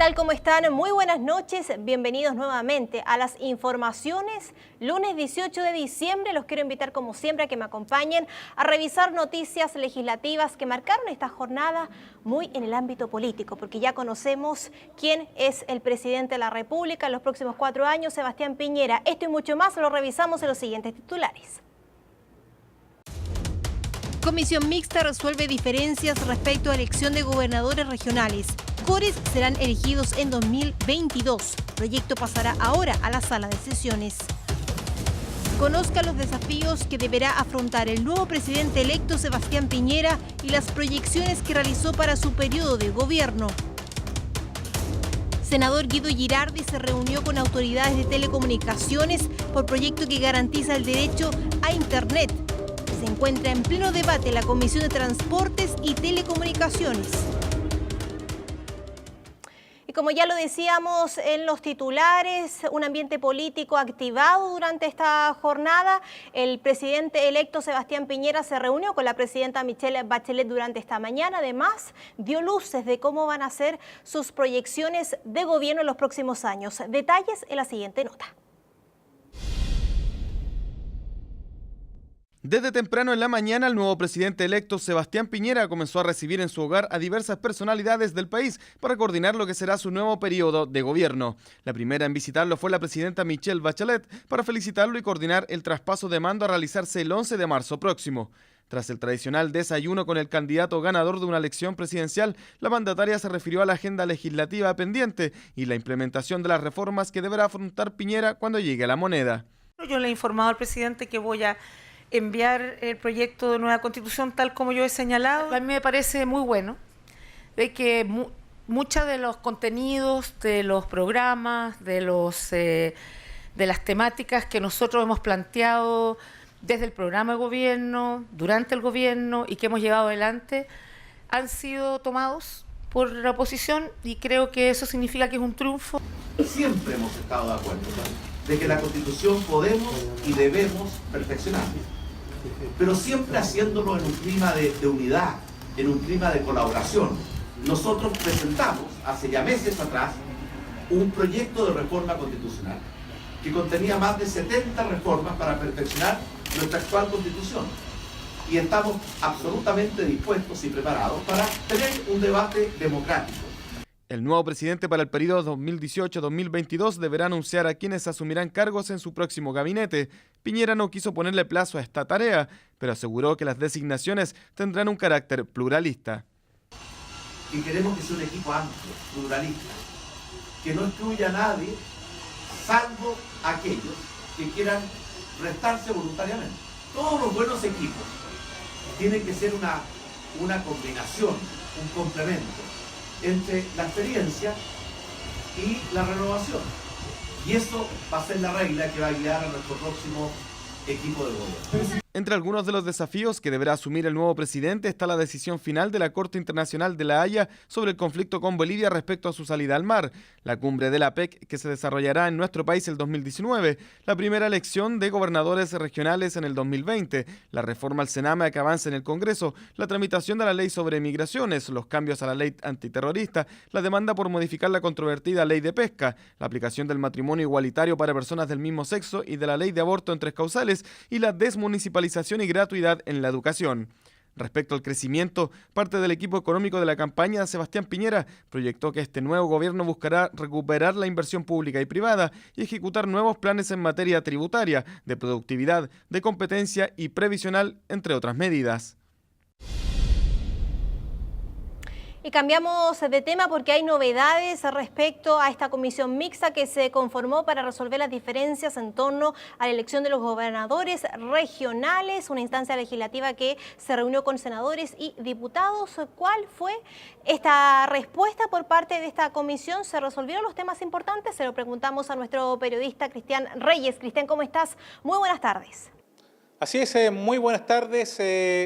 tal? ¿Cómo están? Muy buenas noches, bienvenidos nuevamente a las informaciones. Lunes 18 de diciembre, los quiero invitar como siempre a que me acompañen a revisar noticias legislativas que marcaron esta jornada muy en el ámbito político, porque ya conocemos quién es el presidente de la República en los próximos 4 años, Sebastián Piñera. Esto y mucho más lo revisamos en los siguientes titulares. Comisión mixta resuelve diferencias respecto a elección de gobernadores regionales. Cores serán elegidos en 2022. Proyecto pasará ahora a la sala de sesiones. Conozca los desafíos que deberá afrontar el nuevo presidente electo Sebastián Piñera y las proyecciones que realizó para su periodo de gobierno. Senador Guido Girardi se reunió con autoridades de telecomunicaciones por proyecto que garantiza el derecho a Internet. Se encuentra en pleno debate la Comisión de Transportes y Telecomunicaciones. Y como ya lo decíamos en los titulares, un ambiente político activado durante esta jornada. El presidente electo Sebastián Piñera se reunió con la presidenta Michelle Bachelet durante esta mañana. Además, dio luces de cómo van a ser sus proyecciones de gobierno en los próximos años. Detalles en la siguiente nota. Desde temprano en la mañana, el nuevo presidente electo Sebastián Piñera comenzó a recibir en su hogar a diversas personalidades del país para coordinar lo que será su nuevo periodo de gobierno. La primera en visitarlo fue la presidenta Michelle Bachelet para felicitarlo y coordinar el traspaso de mando a realizarse el 11 de marzo próximo. Tras el tradicional desayuno con el candidato ganador de una elección presidencial, la mandataria se refirió a la agenda legislativa pendiente y la implementación de las reformas que deberá afrontar Piñera cuando llegue a la moneda. Yo le he informado al presidente que voy a enviar el proyecto de nueva constitución tal como yo he señalado. A mí me parece muy bueno de que muchos de los contenidos, de los programas, de las temáticas que nosotros hemos planteado desde el programa de gobierno, durante el gobierno y que hemos llevado adelante, han sido tomados por la oposición y creo que eso significa que es un triunfo. Siempre hemos estado de acuerdo de que la Constitución podemos y debemos perfeccionarla, pero siempre haciéndolo en un clima de unidad, en un clima de colaboración. Nosotros presentamos hace ya meses atrás un proyecto de reforma constitucional que contenía más de 70 reformas para perfeccionar nuestra actual Constitución y estamos absolutamente dispuestos y preparados para tener un debate democrático. El nuevo presidente para el periodo 2018-2022 deberá anunciar a quienes asumirán cargos en su próximo gabinete. Piñera no quiso ponerle plazo a esta tarea, pero aseguró que las designaciones tendrán un carácter pluralista. Y queremos que sea un equipo amplio, pluralista, que no excluya a nadie, salvo aquellos que quieran restarse voluntariamente. Todos los buenos equipos tienen que ser una combinación, un complemento entre la experiencia y la renovación. Y eso va a ser la regla que va a guiar a nuestro próximo equipo de gobierno. Entre algunos de los desafíos que deberá asumir el nuevo presidente está la decisión final de la Corte Internacional de La Haya sobre el conflicto con Bolivia respecto a su salida al mar, la cumbre de la PEC que se desarrollará en nuestro país el 2019, la primera elección de gobernadores regionales en el 2020, la reforma al Sename que avanza en el Congreso, la tramitación de la ley sobre migraciones, los cambios a la ley antiterrorista, la demanda por modificar la controvertida ley de pesca, la aplicación del matrimonio igualitario para personas del mismo sexo y de la ley de aborto en 3 causales y la desmunicipalización y gratuidad en la educación. Respecto al crecimiento, parte del equipo económico de la campaña, Sebastián Piñera, proyectó que este nuevo gobierno buscará recuperar la inversión pública y privada y ejecutar nuevos planes en materia tributaria, de productividad, de competencia y previsional, entre otras medidas. Y cambiamos de tema porque hay novedades respecto a esta comisión mixta que se conformó para resolver las diferencias en torno a la elección de los gobernadores regionales, una instancia legislativa que se reunió con senadores y diputados. ¿Cuál fue esta respuesta por parte de esta comisión? ¿Se resolvieron los temas importantes? Se lo preguntamos a nuestro periodista Cristian Reyes. Cristian, ¿cómo estás? Muy buenas tardes. Así es, muy buenas tardes.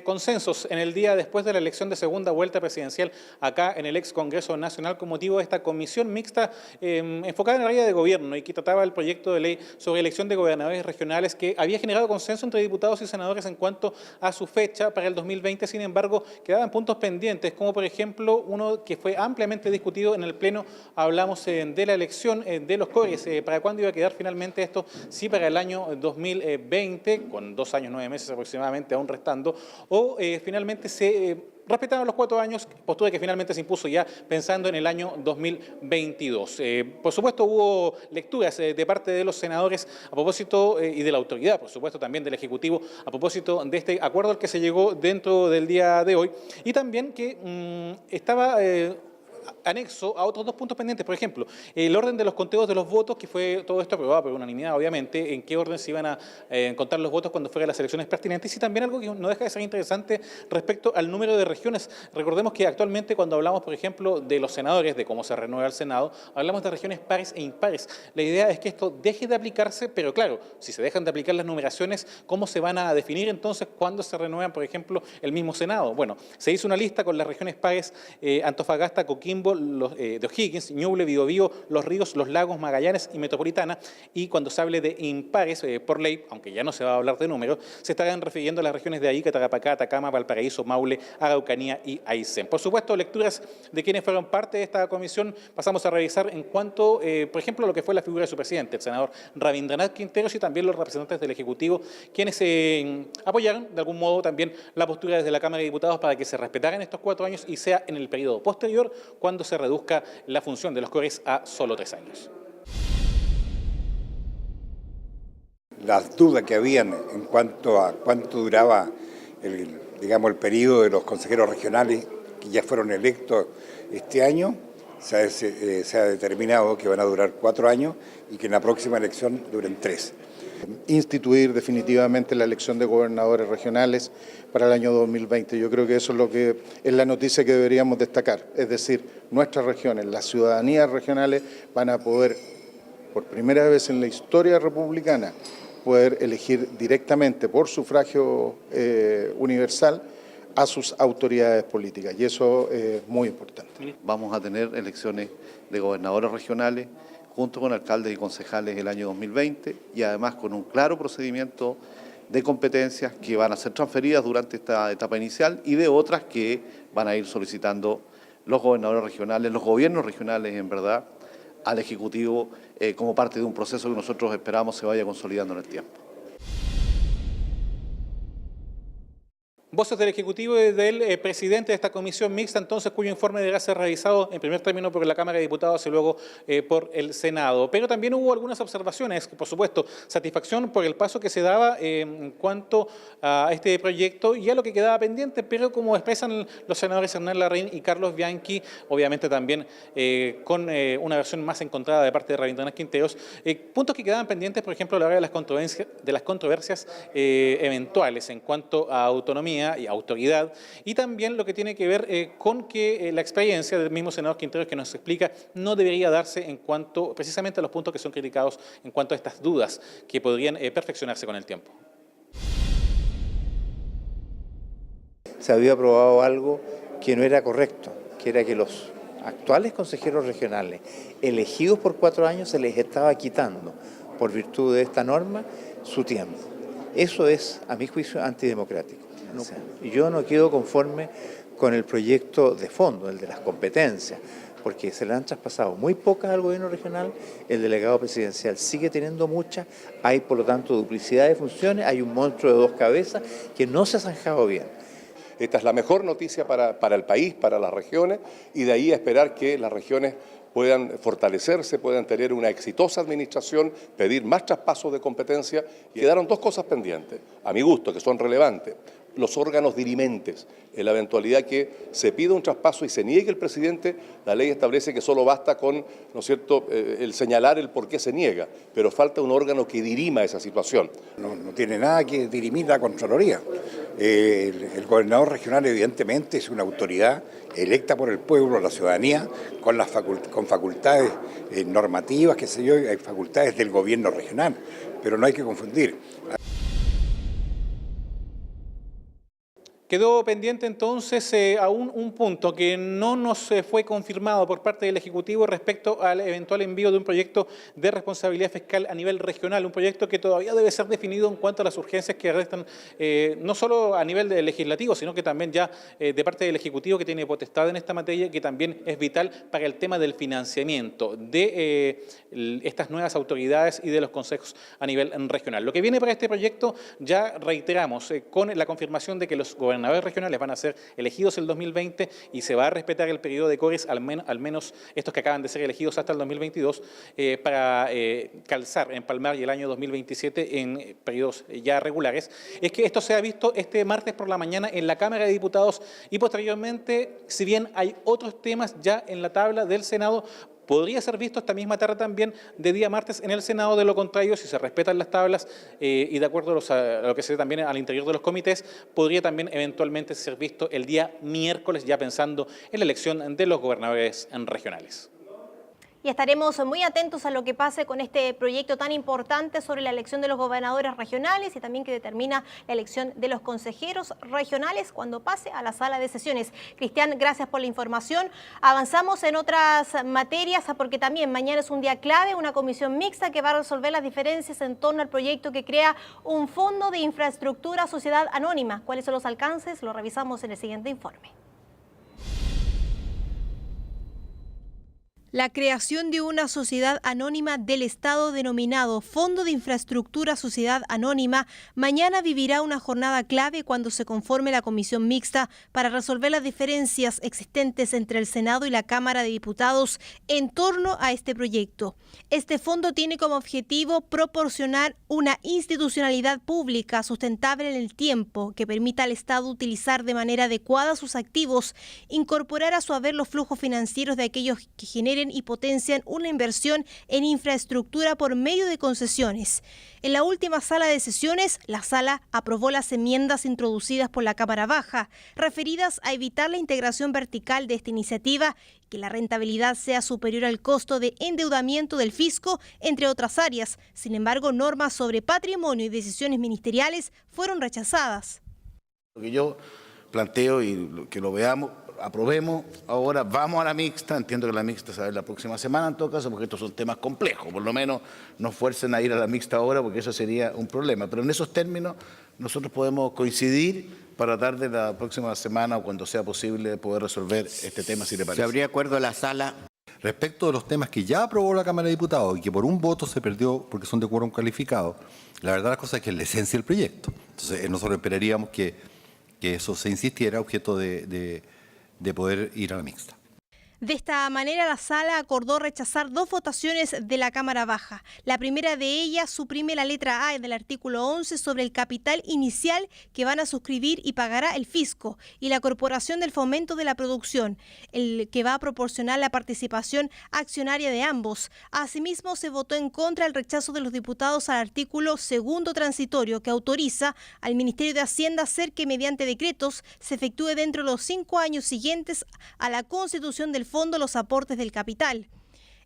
Consensos en el día después de la elección de segunda vuelta presidencial acá en el ex Congreso Nacional con motivo de esta comisión mixta enfocada en el área de gobierno y que trataba el proyecto de ley sobre elección de gobernadores regionales que había generado consenso entre diputados y senadores en cuanto a su fecha para el 2020. Sin embargo, quedaban puntos pendientes, como por ejemplo uno que fue ampliamente discutido en el Pleno. Hablamos de la elección de los CORES, para cuándo iba a quedar finalmente esto, sí para el año 2020, con 2 años, 9 meses aproximadamente aún restando, o finalmente se respetaron los 4 años, postura que finalmente se impuso ya pensando en el año 2022. Por supuesto hubo lecturas de parte de los senadores a propósito y de la autoridad, por supuesto también del Ejecutivo, a propósito de este acuerdo al que se llegó dentro del día de hoy, y también que estaba anexo a otros 2 puntos pendientes. Por ejemplo, el orden de los conteos de los votos, que fue todo esto aprobado por unanimidad, obviamente, en qué orden se iban a contar los votos cuando fueran las elecciones pertinentes, y también algo que no deja de ser interesante respecto al número de regiones. Recordemos que actualmente cuando hablamos, por ejemplo, de los senadores, de cómo se renueva el Senado, hablamos de regiones pares e impares. La idea es que esto deje de aplicarse, pero claro, si se dejan de aplicar las numeraciones, ¿cómo se van a definir entonces cuándo se renuevan, por ejemplo, el mismo Senado? Bueno, se hizo una lista con las regiones pares, Antofagasta, Coquimbo, de O'Higgins, Ñuble, Biobío, Los Ríos, Los Lagos, Magallanes y Metropolitana, y cuando se hable de impares, por ley, aunque ya no se va a hablar de números, se estarán refiriendo a las regiones de Arica, Tarapacá, Atacama, Valparaíso, Maule, Araucanía y Aysén. Por supuesto, lecturas de quienes fueron parte de esta comisión pasamos a revisar en cuanto, por ejemplo, lo que fue la figura de su presidente, el senador Rabindranath Quinteros, y también los representantes del Ejecutivo, quienes apoyaron de algún modo también la postura desde la Cámara de Diputados para que se respetaran estos 4 años y sea en el periodo posterior cuando se reduzca la función de los CORES a solo 3 años. Las dudas que habían en cuanto a cuánto duraba el periodo de los consejeros regionales que ya fueron electos este año, se ha determinado que van a durar 4 años y que en la próxima elección duren 3. Instituir definitivamente la elección de gobernadores regionales para el año 2020. Yo creo que eso es lo que es la noticia que deberíamos destacar. Es decir, nuestras regiones, las ciudadanías regionales van a poder, por primera vez en la historia republicana, poder elegir directamente por sufragio universal a sus autoridades políticas, y eso es muy importante. Vamos a tener elecciones de gobernadores regionales junto con alcaldes y concejales el año 2020 y además con un claro procedimiento de competencias que van a ser transferidas durante esta etapa inicial y de otras que van a ir solicitando los gobernadores regionales, los gobiernos regionales en verdad, al Ejecutivo como parte de un proceso que nosotros esperamos se vaya consolidando en el tiempo. Voces del Ejecutivo y del presidente de esta comisión mixta, entonces, cuyo informe deberá ser revisado en primer término por la Cámara de Diputados y luego por el Senado. Pero también hubo algunas observaciones, por supuesto, satisfacción por el paso que se daba en cuanto a este proyecto y a lo que quedaba pendiente, pero como expresan los senadores Hernán Larraín y Carlos Bianchi, obviamente también con una versión más encontrada de parte de Rabindranath Quinteros, puntos que quedaban pendientes, por ejemplo, a la hora de las controversias eventuales en cuanto a autonomía y autoridad, y también lo que tiene que ver con que la experiencia del mismo senador Quinteros que nos explica no debería darse en cuanto precisamente a los puntos que son criticados en cuanto a estas dudas que podrían perfeccionarse con el tiempo. Se había aprobado algo que no era correcto, que era que los actuales consejeros regionales elegidos por 4 años se les estaba quitando, por virtud de esta norma, su tiempo. Eso es, a mi juicio, antidemocrático. Yo no quedo conforme con el proyecto de fondo, el de las competencias, porque se le han traspasado muy pocas al gobierno regional, el delegado presidencial sigue teniendo muchas, hay por lo tanto duplicidad de funciones, hay un monstruo de 2 cabezas que no se ha zanjado bien. Esta es la mejor noticia para el país, para las regiones, y de ahí a esperar que las regiones puedan fortalecerse, puedan tener una exitosa administración, pedir más traspasos de competencia. Y quedaron 2 cosas pendientes, a mi gusto, que son relevantes. Los órganos dirimentes. En la eventualidad que se pida un traspaso y se niegue el presidente, la ley establece que solo basta con, ¿no es cierto?, el señalar el por qué se niega, pero falta un órgano que dirima esa situación. No tiene nada que dirimir la Contraloría. El gobernador regional evidentemente es una autoridad electa por el pueblo, la ciudadanía, con facultades normativas, qué sé yo, hay facultades del gobierno regional, pero no hay que confundir. Quedó pendiente entonces aún un punto que no nos fue confirmado por parte del Ejecutivo respecto al eventual envío de un proyecto de responsabilidad fiscal a nivel regional, un proyecto que todavía debe ser definido en cuanto a las urgencias que restan, no solo a nivel legislativo, sino que también ya de parte del Ejecutivo, que tiene potestad en esta materia, que también es vital para el tema del financiamiento de estas nuevas autoridades y de los consejos a nivel regional. Lo que viene para este proyecto, ya reiteramos, con la confirmación de que los gobernadores regionales van a ser elegidos el 2020 y se va a respetar el periodo de CORES, al menos estos que acaban de ser elegidos hasta el 2022, para calzar, empalmar y el año 2027 en periodos ya regulares, es que esto se ha visto este martes por la mañana en la Cámara de Diputados y posteriormente, si bien hay otros temas ya en la tabla del Senado, podría ser visto esta misma tarde también de día martes en el Senado. De lo contrario, si se respetan las tablas y de acuerdo a lo que se ve también al interior de los comités, podría también eventualmente ser visto el día miércoles, ya pensando en la elección de los gobernadores regionales. Y estaremos muy atentos a lo que pase con este proyecto tan importante sobre la elección de los gobernadores regionales y también que determina la elección de los consejeros regionales cuando pase a la sala de sesiones. Cristian, gracias por la información. Avanzamos en otras materias porque también mañana es un día clave, una comisión mixta que va a resolver las diferencias en torno al proyecto que crea un fondo de infraestructura sociedad anónima. ¿Cuáles son los alcances? Lo revisamos en el siguiente informe. La creación de una sociedad anónima del Estado denominado Fondo de Infraestructura Sociedad Anónima mañana vivirá una jornada clave cuando se conforme la comisión mixta para resolver las diferencias existentes entre el Senado y la Cámara de Diputados en torno a este proyecto. Este fondo tiene como objetivo proporcionar una institucionalidad pública sustentable en el tiempo que permita al Estado utilizar de manera adecuada sus activos, incorporar a su haber los flujos financieros de aquellos que generen y potencian una inversión en infraestructura por medio de concesiones. En la última sala de sesiones, la sala aprobó las enmiendas introducidas por la Cámara Baja, referidas a evitar la integración vertical de esta iniciativa, que la rentabilidad sea superior al costo de endeudamiento del fisco, entre otras áreas. Sin embargo, normas sobre patrimonio y decisiones ministeriales fueron rechazadas. Lo que yo planteo y que lo veamos, aprobemos, ahora vamos a la mixta, entiendo que la mixta se va a ver la próxima semana en todo caso, porque estos son temas complejos, por lo menos nos fuercen a ir a la mixta ahora, porque eso sería un problema, pero en esos términos nosotros podemos coincidir para tratar de la próxima semana o cuando sea posible poder resolver este tema, si le parece. ¿Se habría acuerdo en la sala? Respecto de los temas que ya aprobó la Cámara de Diputados y que por un voto se perdió porque son de quórum calificado, la verdad la cosa es que es la esencia del proyecto. Entonces nosotros esperaríamos que eso se insistiera, objeto de poder ir a la mixta. De esta manera, la sala acordó rechazar dos votaciones de la Cámara Baja. La primera de ellas suprime la letra A del artículo 11 sobre el capital inicial que van a suscribir y pagará el fisco y la Corporación del Fomento de la Producción, el que va a proporcionar la participación accionaria de ambos. Asimismo, se votó en contra el rechazo de los diputados al artículo segundo transitorio que autoriza al Ministerio de Hacienda hacer que mediante decretos se efectúe dentro de los 5 años siguientes a la constitución del fondo los aportes del capital.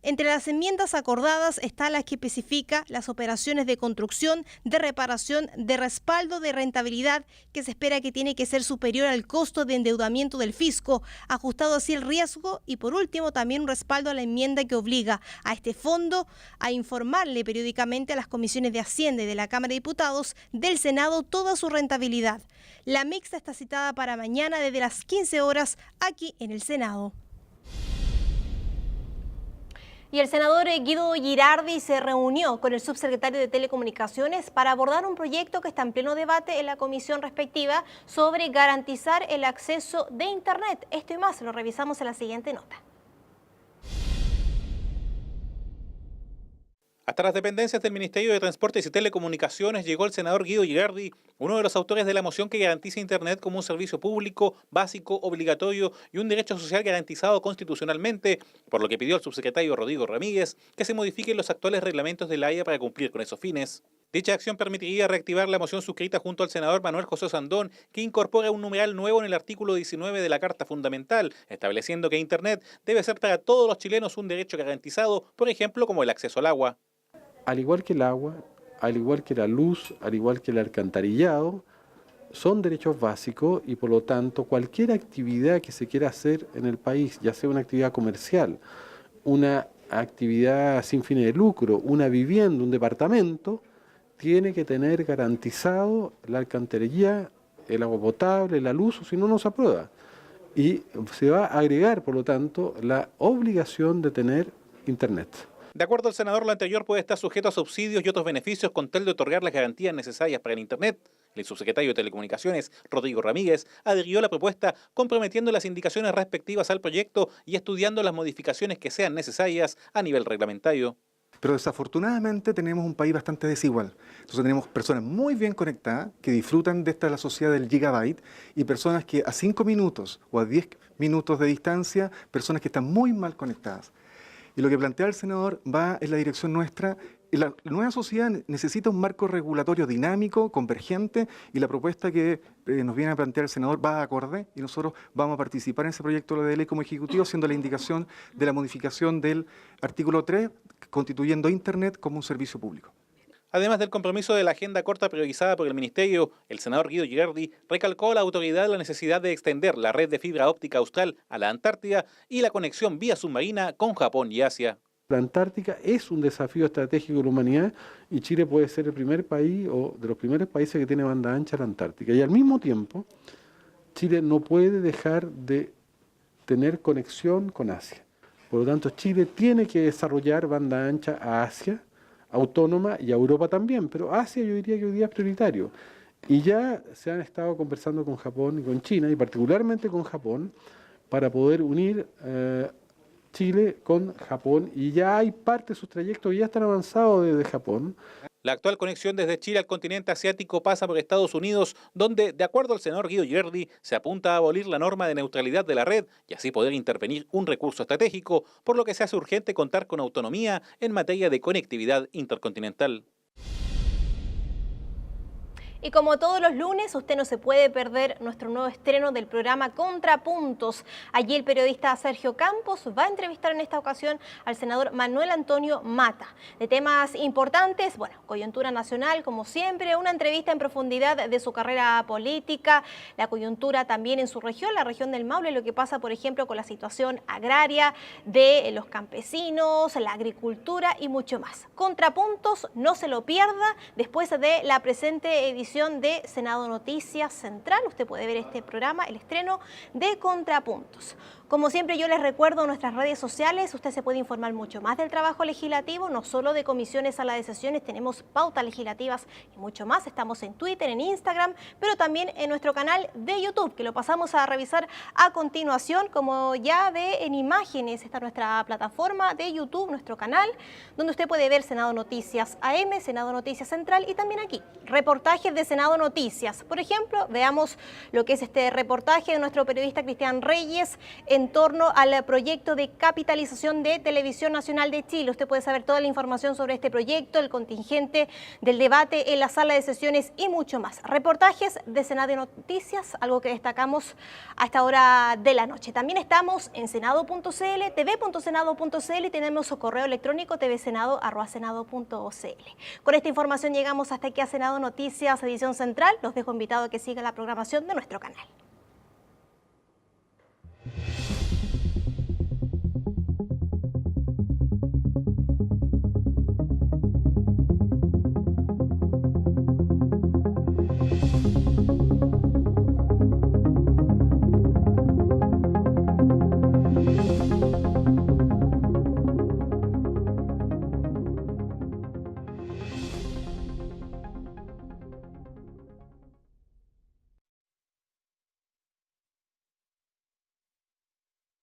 Entre las enmiendas acordadas está la que especifica las operaciones de construcción, de reparación, de respaldo de rentabilidad que se espera que tiene que ser superior al costo de endeudamiento del fisco, ajustado así el riesgo y por último también un respaldo a la enmienda que obliga a este fondo a informarle periódicamente a las comisiones de Hacienda y de la Cámara de Diputados del Senado toda su rentabilidad. La mixta está citada para mañana desde las 15 horas aquí en el Senado. Y el senador Guido Girardi se reunió con el subsecretario de Telecomunicaciones para abordar un proyecto que está en pleno debate en la comisión respectiva sobre garantizar el acceso de Internet. Esto y más lo revisamos en la siguiente nota. Hasta las dependencias del Ministerio de Transportes y Telecomunicaciones llegó el senador Guido Girardi, uno de los autores de la moción que garantiza Internet como un servicio público, básico, obligatorio y un derecho social garantizado constitucionalmente, por lo que pidió al subsecretario Rodrigo Ramírez que se modifiquen los actuales reglamentos de la AIA para cumplir con esos fines. Dicha acción permitiría reactivar la moción suscrita junto al senador Manuel José Sandón, que incorpora un numeral nuevo en el artículo 19 de la Carta Fundamental, estableciendo que Internet debe ser para todos los chilenos un derecho garantizado, por ejemplo, como el acceso al agua. Al igual que el agua, al igual que la luz, al igual que el alcantarillado, son derechos básicos y por lo tanto cualquier actividad que se quiera hacer en el país, ya sea una actividad comercial, una actividad sin fines de lucro, una vivienda, un departamento, tiene que tener garantizado la alcantarilla, el agua potable, la luz, o si no, no se aprueba. Y se va a agregar, por lo tanto, la obligación de tener Internet. De acuerdo al senador, lo anterior puede estar sujeto a subsidios y otros beneficios con tal de otorgar las garantías necesarias para el Internet. El subsecretario de Telecomunicaciones, Rodrigo Ramírez, adhirió a la propuesta comprometiendo las indicaciones respectivas al proyecto y estudiando las modificaciones que sean necesarias a nivel reglamentario. Pero desafortunadamente tenemos un país bastante desigual. Entonces tenemos personas muy bien conectadas que disfrutan de la sociedad del gigabyte y personas que a 5 minutos o a 10 minutos de distancia, personas que están muy mal conectadas. Y lo que plantea el senador va en la dirección nuestra. La nueva sociedad necesita un marco regulatorio dinámico, convergente, y la propuesta que nos viene a plantear el senador va acorde, y nosotros vamos a participar en ese proyecto de ley como ejecutivo, haciendo la indicación de la modificación del artículo 3, constituyendo Internet como un servicio público. Además del compromiso de la agenda corta priorizada por el Ministerio, el senador Guido Girardi recalcó a la autoridad la necesidad de extender la red de fibra óptica austral a la Antártida y la conexión vía submarina con Japón y Asia. La Antártica es un desafío estratégico de la humanidad y Chile puede ser el primer país o de los primeros países que tiene banda ancha en la Antártica. Y al mismo tiempo, Chile no puede dejar de tener conexión con Asia. Por lo tanto, Chile tiene que desarrollar banda ancha a Asia, autónoma, y a Europa también, pero Asia yo diría que hoy día es prioritario. Y ya se han estado conversando con Japón y con China, y particularmente con Japón, para poder unir Chile con Japón, y ya hay parte de sus trayectos que ya están avanzados desde Japón. La actual conexión desde Chile al continente asiático pasa por Estados Unidos, donde, de acuerdo al senador Guido Girardi, se apunta a abolir la norma de neutralidad de la red y así poder intervenir un recurso estratégico, por lo que se hace urgente contar con autonomía en materia de conectividad intercontinental. Y como todos los lunes, usted no se puede perder nuestro nuevo estreno del programa Contrapuntos. Allí el periodista Sergio Campos va a entrevistar en esta ocasión al senador Manuel Antonio Mata. De temas importantes, bueno, coyuntura nacional, como siempre, una entrevista en profundidad de su carrera política, la coyuntura también en su región, la región del Maule, lo que pasa, por ejemplo, con la situación agraria de los campesinos, la agricultura y mucho más. Contrapuntos, no se lo pierda después de la presente edición de Senado Noticias Central. Usted puede ver este programa, el estreno de Contrapuntos. Como siempre, yo les recuerdo nuestras redes sociales. Usted se puede informar mucho más del trabajo legislativo, no solo de comisiones, salas de sesiones, tenemos pautas legislativas y mucho más. Estamos en Twitter, en Instagram, pero también en nuestro canal de YouTube, que lo pasamos a revisar a continuación. Como ya ve en imágenes, está nuestra plataforma de YouTube, nuestro canal, donde usted puede ver Senado Noticias AM, Senado Noticias Central y también aquí, reportajes de Senado Noticias. Por ejemplo, veamos lo que es este reportaje de nuestro periodista Cristian Reyes en torno al proyecto de capitalización de Televisión Nacional de Chile. Usted puede saber toda la información sobre este proyecto, el contingente del debate en la sala de sesiones y mucho más. Reportajes de Senado Noticias, algo que destacamos a esta hora de la noche. También estamos en senado.cl, tv.senado.cl y tenemos su correo electrónico tvsenado@senado.cl. Con esta información llegamos hasta aquí a Senado Noticias, edición central. Los dejo invitados a que sigan la programación de nuestro canal.